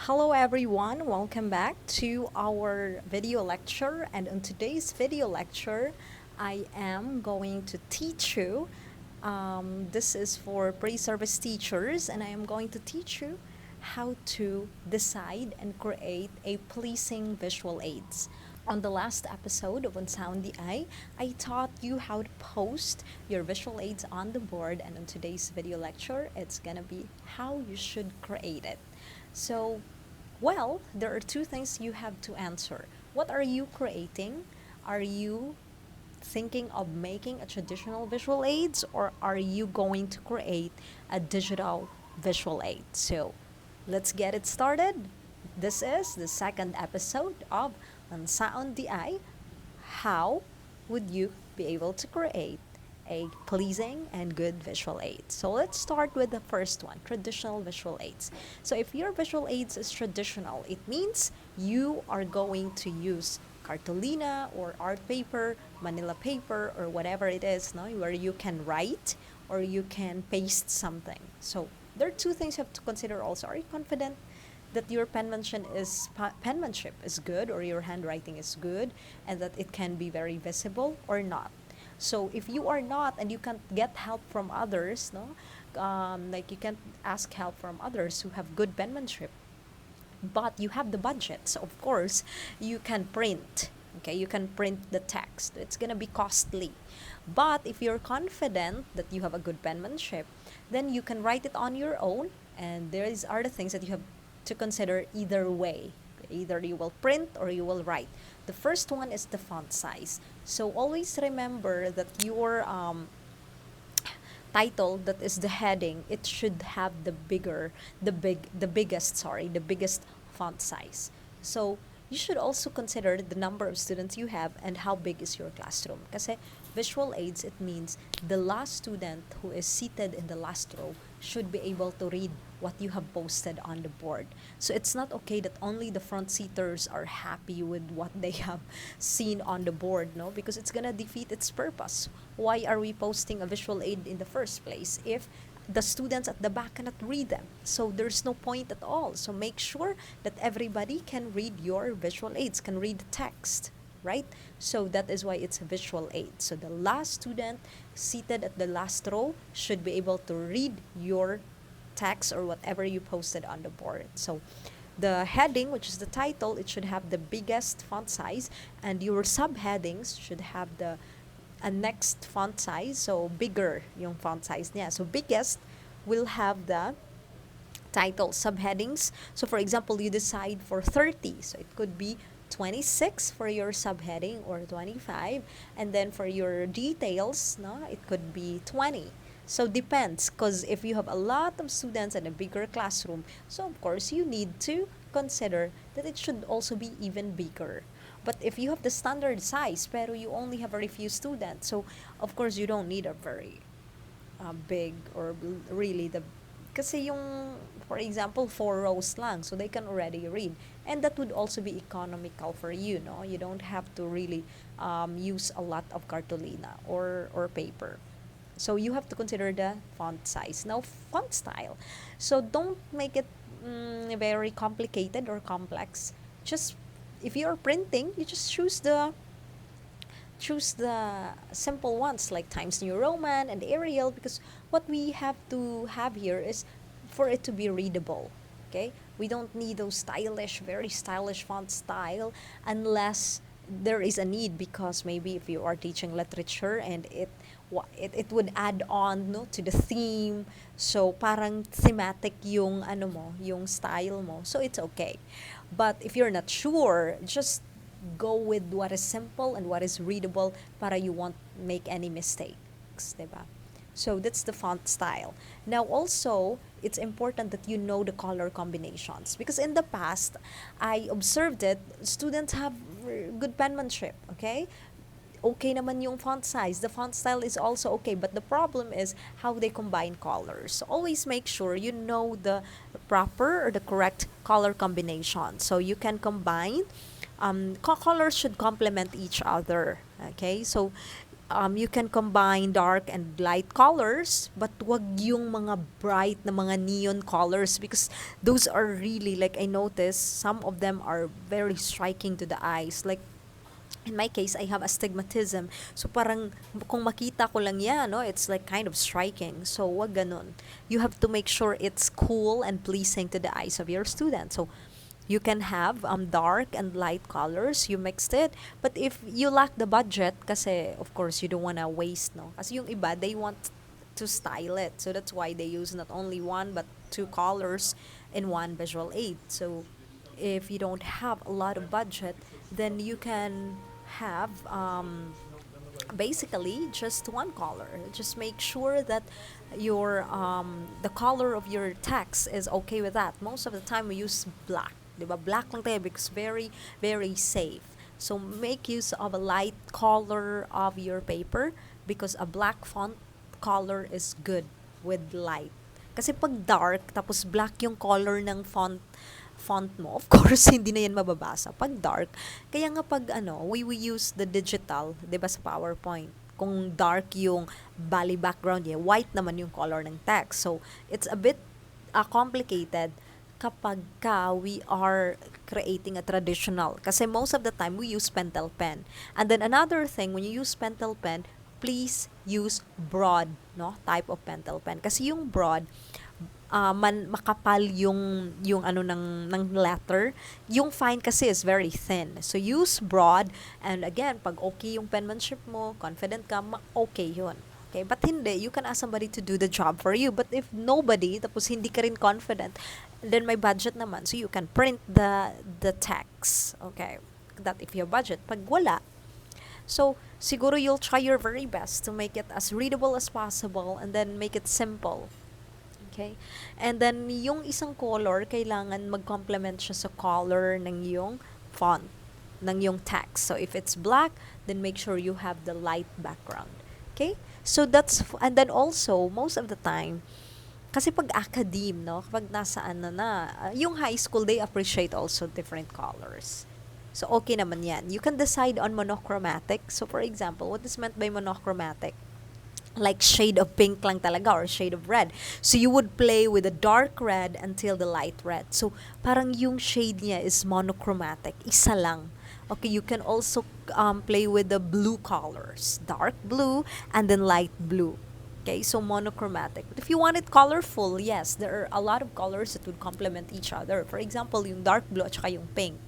Hello everyone, welcome back to our video lecture, and in today's video lecture I am going to teach you this is for pre-service teachers, and I am going to teach you how to decide and create a pleasing visual aids. On the last episode of Unsaon Diay, I taught you how to post your visual aids on the board, and in today's video lecture, it's gonna be how you should create it. So, well, there are two things you have to answer. What are you creating? Are you thinking of making a traditional visual aids, or are you going to create a digital visual aid? So, let's get it started. This is the second episode of Unsaon Diay. How would you be able to create a pleasing and good visual aid? So let's start with the first one, traditional visual aids. So if your visual aids is traditional, it means you are going to use cartolina or art paper, manila paper, or whatever it is, no, where you can write or you can paste something. So there are two things you have to consider also. Are you confident that your penmanship is good, or your handwriting is good, and that it can be very visible or not? So if you are not, and you can't get help from others, no, like you can't ask help from others who have good penmanship, but you have the budget, so of course you can print. Okay, you can print the text. It's gonna be costly, but if you're confident that you have a good penmanship, then you can write it on your own. And there are the things that you have to consider either way. Either you will print or you will write. The first one is the font size. So always remember that your title, that is the heading, it should have the biggest font size. So you should also consider the number of students you have and how big is your classroom. Kasi visual aids, it means the last student who is seated in the last row should be able to read what you have posted on the board. So it's not okay that only the front seaters are happy with what they have seen on the board, no? Because it's gonna defeat its purpose. Why are we posting a visual aid in the first place if the students at the back cannot read them? So there's no point at all. So make sure that everybody can read your visual aids, can read the text, right? So that is why it's a visual aid. So the last student seated at the last row should be able to read your text or whatever you posted on the board. So the heading, which is the title, it should have the biggest font size, and your subheadings should have the next font size, so bigger yung font size niya. So biggest will have the title. Subheadings, so for example, you decide for 30, so it could be 26 for your subheading, or 25, and then for your details, no, it could be 20. So depends, because if you have a lot of students and a bigger classroom, so of course you need to consider that it should also be even bigger. But if you have the standard size, pero you only have very few students, so of course you don't need a very big, or really the, kasi yung, for example, 4 rows lang, so they can already read. And that would also be economical for you, no? You don't have to really use a lot of cartolina or paper. So you have to consider the font size. Now, font style. So don't make it very complicated or complex. Just, if you're printing, you just choose the simple ones like Times New Roman and Arial, because what we have to have here is for it to be readable. Okay, we don't need those very stylish font style, unless there is a need, because maybe if you are teaching literature and it would add on, no, to the theme. So parang thematic yung yung style mo, so it's okay. But if you're not sure, just go with what is simple and what is readable, para you won't make any mistakes, diba? So that's the font style. Now also, it's important that you know the color combinations, because in the past I observed that students have good penmanship, okay? Okay naman yung font size, the font style is also okay, but the problem is how they combine colors. So always make sure you know the proper or the correct color combination, so you can combine. Colors should complement each other, okay? So You can combine dark and light colors, but wag yung mga bright na mga neon colors, because those are really, like I noticed, some of them are very striking to the eyes. Like in my case, I have astigmatism. So parang kung makita ko lang yan, no, it's like kind of striking. So wag ganun. You have to make sure it's cool and pleasing to the eyes of your student. So you can have dark and light colors. You mixed it. But if you lack the budget, kasi of course you don't wanna waste, no? Kasi yung iba, they want to style it. So that's why they use not only one but two colors in one visual aid. So if you don't have a lot of budget, then you can have basically just one color. Just make sure that your the color of your text is okay with that. Most of the time we use black, diba? Black lang tayo because very safe. So make use of a light color of your paper, because a black font color is good with light. Kasi pag dark tapos black yung color ng font mo, of course, hindi na yan mababasa pag dark. Kaya nga pag we use the digital, 'di ba, sa PowerPoint. Kung dark yung bali background niya, white naman yung color ng text. So, it's a bit complicated kapag we are creating a traditional. Kasi most of the time, we use pentel pen. And then another thing, when you use pentel pen, please use broad, no, type of pentel pen. Kasi yung broad, makapal yung ano ng letter. Yung fine kasi is very thin. So use broad, and again, pag okay yung penmanship mo, confident ka, okay yun. Okay, but hindi, you can ask somebody to do the job for you. But if nobody, tapos hindi ka rin confident, then may budget naman. So you can print the text. Okay, that if you have budget. Pag wala, so siguro you'll try your very best to make it as readable as possible and then make it simple. Okay? And then, yung isang color, kailangan mag-complement siya sa color ng yung font, ng yung text. So, if it's black, then make sure you have the light background. Okay? So, and then also, most of the time, kasi pag academe, no, kapag nasa yung high school, they appreciate also different colors. So, okay naman yan. You can decide on monochromatic. So, for example, what is meant by monochromatic? Like shade of pink lang talaga or shade of red. So you would play with the dark red until the light red. So parang yung shade niya is monochromatic. Isa lang. Okay, you can also play with the blue colors. Dark blue and then light blue. Okay, so monochromatic. But if you want it colorful, yes, there are a lot of colors that would complement each other. For example, yung dark blue at saka yung pink.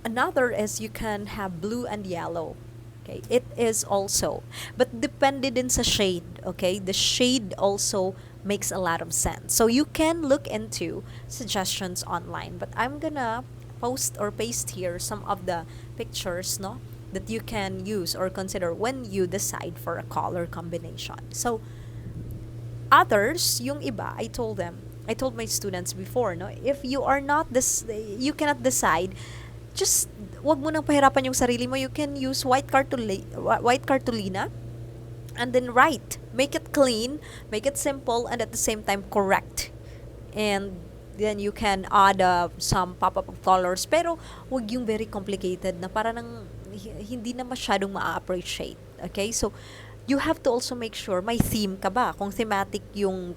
Another is you can have blue and yellow. Okay, it is also, but depende din sa shade. Okay, the shade also makes a lot of sense. So you can look into suggestions online, but I'm gonna post or paste here some of the pictures, no, that you can use or consider when you decide for a color combination. So others, yung iba, I told my students before, no, if you are not you cannot decide, just wag mo nang pahirapan yung sarili mo. You can use white cartolina and then write. Make it clean, make it simple, and at the same time correct. And then you can add some pop-up of colors. Pero wag yung very complicated na para nang hindi na masyadong ma-appreciate. Okay? So, you have to also make sure may theme ka ba? Kung thematic yung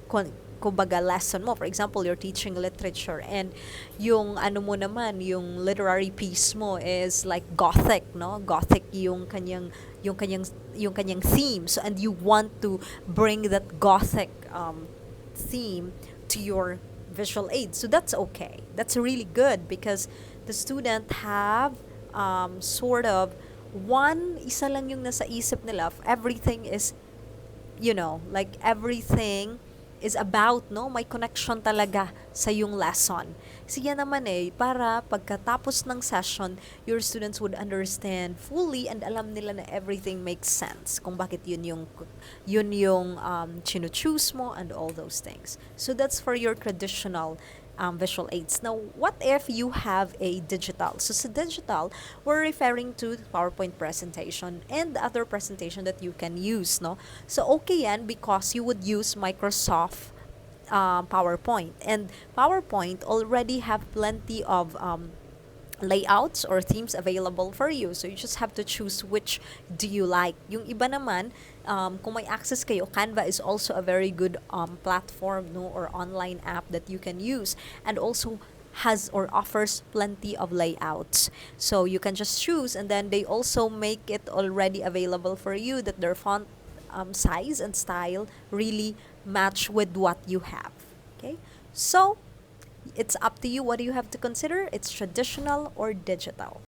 kumbaga lesson mo, for example, you're teaching literature and yung ano mo naman, yung literary piece mo is like gothic, no? Gothic yung kanyang theme. So, and you want to bring that gothic theme to your visual aid. So that's okay. That's really good because the student have sort of isa lang yung nasa isip nila. Everything is, like everything is about, no, may connection talaga sa yung lesson. Kasi yan naman para pagkatapos ng session, your students would understand fully and alam nila na everything makes sense. Kung bakit yun yung chino-choose mo and all those things. So that's for your traditional visual aids. Now, what if you have a digital? So sa digital, we're referring to PowerPoint presentation and the other presentation that you can use, no? So okay yan because you would use Microsoft PowerPoint, and PowerPoint already have plenty of layouts or themes available for you. So you just have to choose which do you like. Yung iba naman, kung may access kayo, Canva is also a very good platform, no, or online app that you can use, and also has or offers plenty of layouts. So you can just choose, and then they also make it already available for you that their font size and style really match with what you have. Okay, so it's up to you. What do you have to consider? It's traditional or digital.